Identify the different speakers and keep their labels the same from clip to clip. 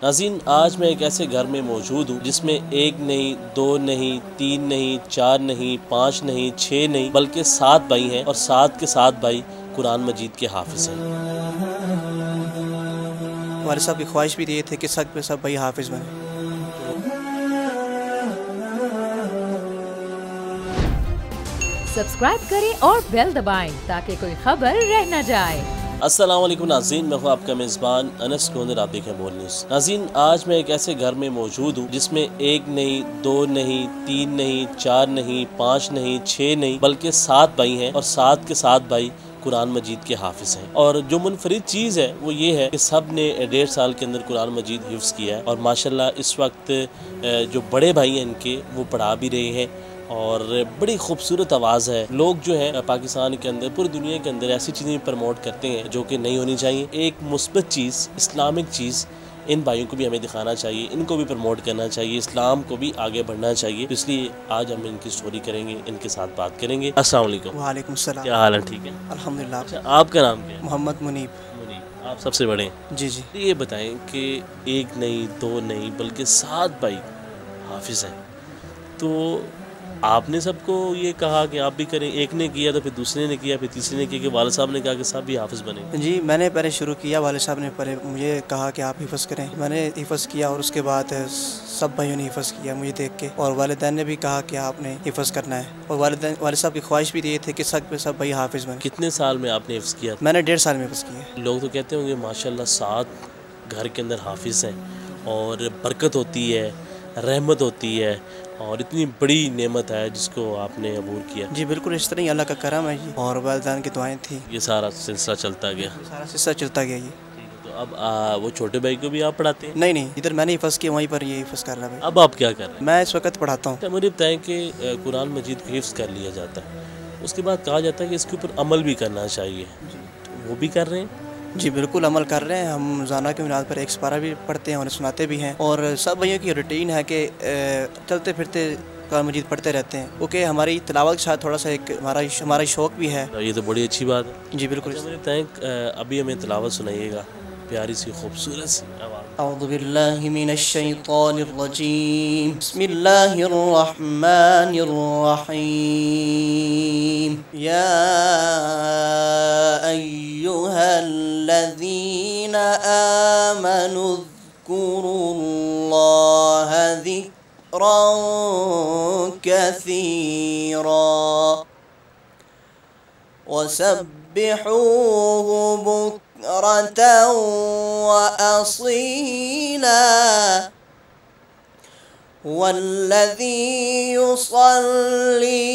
Speaker 1: नाज़रीन, आज मैं एक ऐसे घर में मौजूद हूँ जिसमें एक नहीं, दो नहीं, तीन नहीं, चार नहीं, पाँच नहीं, छः नहीं, बल्कि 7 भाई हैं और 7 के 7 भाई कुरान मजीद के हाफिज़ हैं।
Speaker 2: वालिद साहब की ख्वाहिश भी ये थे कि सब भाई हाफिज़ बने।
Speaker 3: सब्सक्राइब करें और बेल दबाएं ताकि कोई खबर रह न जाए।
Speaker 1: अस्सलाम वालेकुम नाज़रीन, मैं हूँ आपका मेज़बान अनस कोंदर, आप देखें बोल न्यूज़। नाज़रीन, आज मैं एक ऐसे घर में मौजूद हूँ जिसमें एक नहीं, दो नहीं, तीन नहीं, चार नहीं, पाँच नहीं, छः नहीं, बल्कि 7 भाई हैं और 7 के 7 भाई कुरान मजीद के हाफिज़ हैं। और जो मुनफरिद चीज़ है वो ये है कि सब ने 1.5 साल के अंदर कुरान मजीद हिफ्ज़ किया है और माशाल्लाह इस वक्त जो बड़े भाई हैं इनके वो पढ़ा भी रहे हैं और बड़ी खूबसूरत आवाज़ है। लोग जो है पाकिस्तान के अंदर, पूरी दुनिया के अंदर ऐसी चीज़ें प्रमोट करते हैं जो कि नहीं होनी चाहिए। एक मुस्बत चीज़, इस्लामिक चीज़ इन भाइयों को भी हमें दिखाना चाहिए, इनको भी प्रमोट करना चाहिए, इस्लाम को भी आगे बढ़ना चाहिए। तो इसलिए आज हम इनकी स्टोरी करेंगे, इनके साथ बात करेंगे। अस्सलाम वालेकुम।
Speaker 2: वालेकुम सलाम।
Speaker 1: क्या हाल है? ठीक है
Speaker 2: अल्हम्दुलिल्लाह।
Speaker 1: अच्छा, आपका नाम क्या है?
Speaker 2: मोहम्मद मुनीब।
Speaker 1: मुनीब। आप सबसे बड़े हैं?
Speaker 2: जी जी।
Speaker 1: तो ये बताएं कि एक नहीं, दो नहीं, बल्कि 7 भाई हाफिज़ हैं। तो आपने सबको ये कहा कि आप भी करें, एक ने किया तो फिर दूसरे ने किया, फिर तीसरे ने किया कि वालिद साहब ने कहा कि सब भी हाफिज़ बने?
Speaker 2: जी, मैंने पहले शुरू किया, वालिद साहब ने पहले मुझे कहा कि आप हिफ़्ज़ करें। मैंने हिफ़्ज़ किया और उसके बाद सब भाइयों ने हिफ़्ज़ किया मुझे देख के, और वालिदैन ने भी कहा कि आपने हिफ़्ज़ करना है। और वालिद साहब की ख्वाहिश भी ये थे कि सब भाई हाफिज़ बने।
Speaker 1: कितने साल में आपने हिफ्ज़ किया?
Speaker 2: मैंने 1.5 साल में हिफ़्ज़ किया।
Speaker 1: लोग तो कहते होंगे माशाल्लाह 7 घर के अंदर हाफिज़ हैं और बरकत होती है, रहमत होती है और इतनी बड़ी नेमत है जिसको आपने अबूर किया।
Speaker 2: जी बिल्कुल, इस तरह ही अल्लाह का करम है जी, और वालिदैन की दुआएं थी।
Speaker 1: ये सारा सिलसिला चलता गया।
Speaker 2: सारा सिलसिला चलता गया ये।
Speaker 1: तो अब वो छोटे भाई को भी आप पढ़ाते हैं?
Speaker 2: नहीं, इधर मैंने हिफ़्ज़ किया, वहीं पर ये हिफ़्ज़ कर रहा है।
Speaker 1: अब आप क्या कर रहे हैं?
Speaker 2: मैं इस वक्त पढ़ाता हूँ।
Speaker 1: अच्छा, मुझे बताएं कि कुरान मजीद को हिफ्ज़ कर लिया जाता है, उसके बाद कहा जाता है कि इसके ऊपर अमल भी करना चाहिए, तो वो भी कर रहे हैं?
Speaker 2: जी बिल्कुल, अमल कर रहे हैं। हम रोज़ाना की बुनियाद पर एक पारा भी पढ़ते हैं और सुनाते भी हैं, और सब भाइयों की रूटीन है कि चलते फिरते कुरान मजीद पढ़ते रहते हैं, क्योंकि हमारी तिलावत के साथ थोड़ा सा एक हमारा शौक़ भी है।
Speaker 1: ये तो बड़ी अच्छी बात है।
Speaker 2: जी बिल्कुल।
Speaker 1: अच्छा, मुझे बताएं अभी हमें तिलावत सुनाइएगा, प्यारी सी खूबसूरत सी आवाज़।
Speaker 2: अऊज़ु बिल्लाहि मिनश शैतानिर रजीम, बिस्मिल्लाहिर रहमानिर रहीम। या अय्युहल्लज़ीना आमनु ज़्कुरुल्लाह ज़िक्रन कसीरा वसब्बिहूहु बुक्रतन वअसीला वल्लज़ी युसल्ली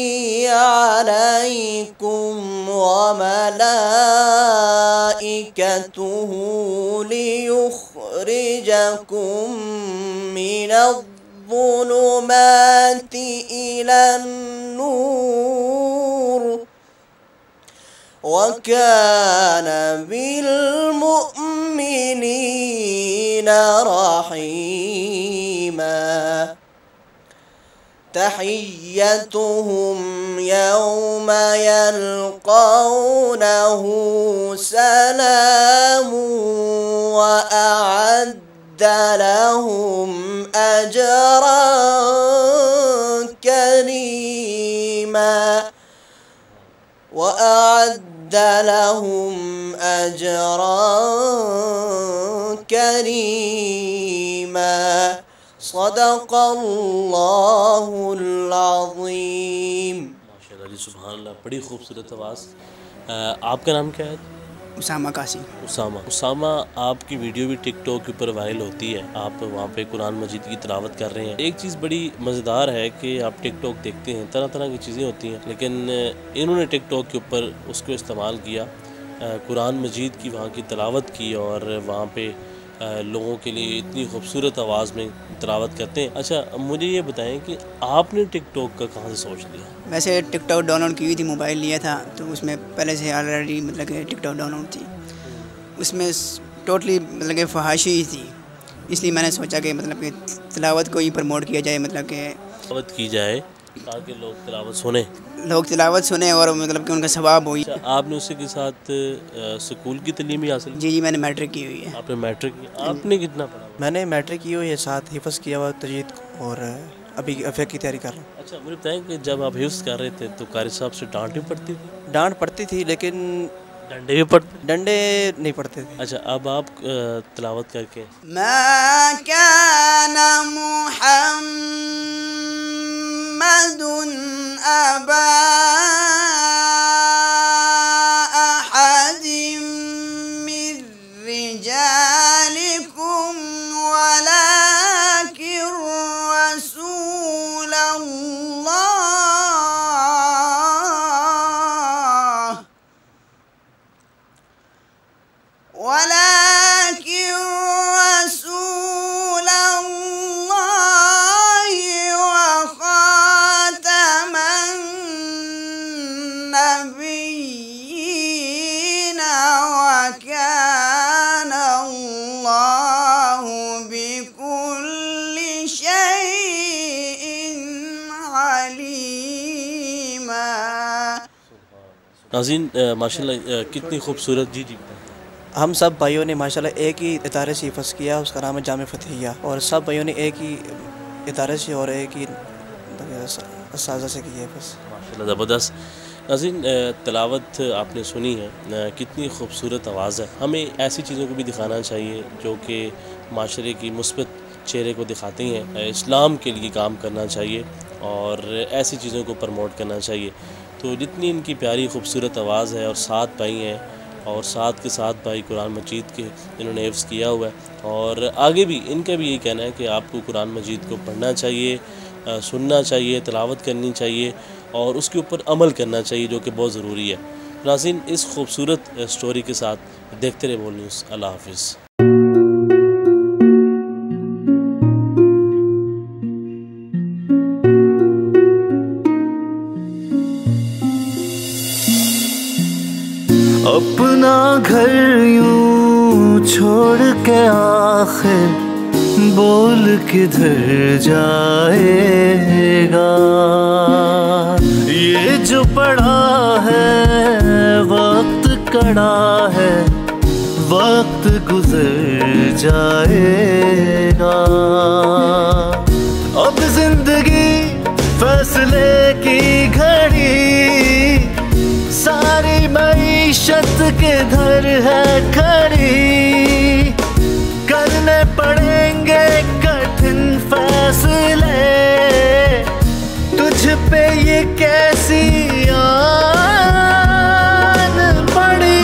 Speaker 2: अलैकुम वमलाइकतुहु लियुख़रिजकुम मिनज़्ज़ुलुमाति इलन्नूर वकान बिलमुमिनीना रहीमा। तहिय्यतुहुम यौम यल्क़ौनहु सलामु व अअद्द लहुम अजरन करीमा वअद्द लहुम अजरन करीमा। सदक़ल्लाहुल अज़ीम।
Speaker 1: माशाल्लाह जी, सुभान अल्लाह, बड़ी खूबसूरत आवाज़। आपका नाम क्या है?
Speaker 2: उसामा कासिम।
Speaker 1: उसामा, आपकी वीडियो भी टिकटॉक के ऊपर वायरल होती है, आप वहाँ पे कुरान मजीद की तिलावत कर रहे हैं। एक चीज़ बड़ी मज़ेदार है कि आप टिकटॉक देखते हैं, तरह तरह की चीज़ें होती हैं, लेकिन इन्होंने टिकटॉक के ऊपर उसको इस्तेमाल किया, कुरान मजीद की वहाँ की तिलावत की और वहाँ पे लोगों के लिए इतनी खूबसूरत आवाज़ में तिलावत करते हैं। अच्छा, मुझे ये बताएं कि आपने टिकटॉक का कहाँ से सोच लिया?
Speaker 4: वैसे टिकटॉक डाउनलोड की हुई थी, मोबाइल लिया था तो उसमें पहले से ऑलरेडी मतलब कि टिकटॉक डाउनलोड थी, उसमें टोटली मतलब कि फहाशी ही थी, इसलिए मैंने सोचा कि मतलब कि तिलावत को ही प्रमोट किया जाए, मतलब कि
Speaker 1: तिलावत की जाए ताकि लोग तिलावत सुने।
Speaker 4: लोग तिलावत सुने और मतलब कि उनका सवाब हुई।
Speaker 1: अच्छा, आपने उसी के साथ स्कूल की तालीम भी हासिल की?
Speaker 4: जी मैंने मैट्रिक की हुई है।
Speaker 1: आपने मैट्रिक की? आपने कितना पढ़ा?
Speaker 2: मैंने मैट्रिक की हुई है, साथ हिफ़्ज़ किया हुआ तजवीद और अभी अफ़े की तैयारी कर रहा हूँ।
Speaker 1: अच्छा, मुझे बताएं कि जब आप हिफ्ज़ कर रहे थे तो कारी साहब से डांट भी पड़ती थी?
Speaker 2: डांट पड़ती थी लेकिन
Speaker 1: डंडे भी पड़ते?
Speaker 2: डंडे नहीं पड़ते थे।
Speaker 1: अच्छा, अब आप तिलावत करके
Speaker 4: मा काना मुहम्मदुन अबा अहदिम मिर रिजालिकुम वलाकिन रसूलल्लाह वलाकिन रसूलल्लाहि व खातमन नबिय्यीन व काना अल्लाहु बिकुल्लि शैइन अलीमा।
Speaker 1: नाज़रीन, माशाल्लाह कितनी खूबसूरत जी जी।
Speaker 2: हम सब भाइयों ने माशाल्लाह एक ही इदारे से हिफ़्ज़ किया, उसका नाम है जामे फ़तहिया, और सब भाइयों ने एक ही इदारे से और एक ही साजा से किया है बस।
Speaker 1: माशाल्लाह ज़बरदस्त। नाज़रीन, तिलावत आपने सुनी है, कितनी खूबसूरत आवाज़ है। हमें ऐसी चीज़ों को भी दिखाना चाहिए जो कि माशरे की मुस्बत चेहरे को दिखाती हैं। इस्लाम के लिए काम करना चाहिए और ऐसी चीज़ों को प्रमोट करना चाहिए। तो जितनी इनकी प्यारी खूबसूरत आवाज़ है और 7 भाई हैं और 7 के 7 भाई कुरान मजीद के इन्होंने हिफ्ज़ किया हुआ है, और आगे भी इनका भी यही कहना है कि आपको कुरान मजीद को पढ़ना चाहिए, सुनना चाहिए, तिलावत करनी चाहिए और उसके ऊपर अमल करना चाहिए, जो कि बहुत ज़रूरी है। नाज़रीन, इस खूबसूरत स्टोरी के साथ देखते रहे बोल न्यूज़। अल्लाह हाफ़िज़।
Speaker 5: अपना घर यूं छोड़ के आखिर बोल किधर जाएगा। ये जो पड़ा है वक्त कड़ा है, वक्त गुजर जाएगा। अब जिंदगी फैसले की घड़ी, सारी मईशत किधर है खड़ी। करने पड़ेंगे कठिन फैसले, तुझ पे ये कैसी आन पड़ी।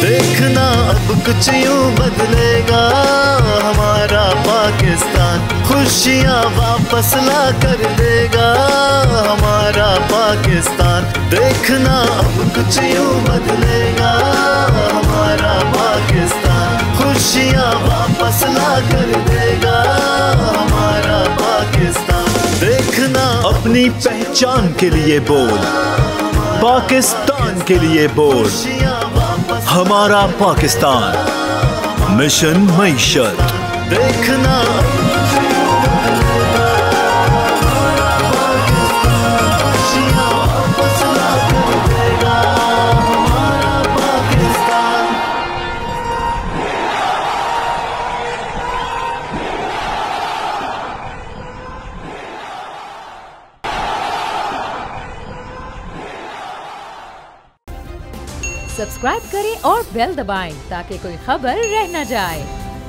Speaker 5: देखना अब कुछ यूं बदलेगा हमारा पाकिस्तान, खुशियाँ वापस ला कर देगा हमारा पाकिस्तान। देखना अब कुछ यूं बदलेगा हमारा पाकिस्तान, खुशियाँ वापस ला कर देगा हमारा पाकिस्तान। देखना अपनी पहचान के लिए बोल, पाकिस्तान के लिए बोल, हमारा पाकिस्तान मिशन मईशत। देखना
Speaker 3: सब्सक्राइब करें और बेल दबाएं ताकि कोई खबर रह न जाए।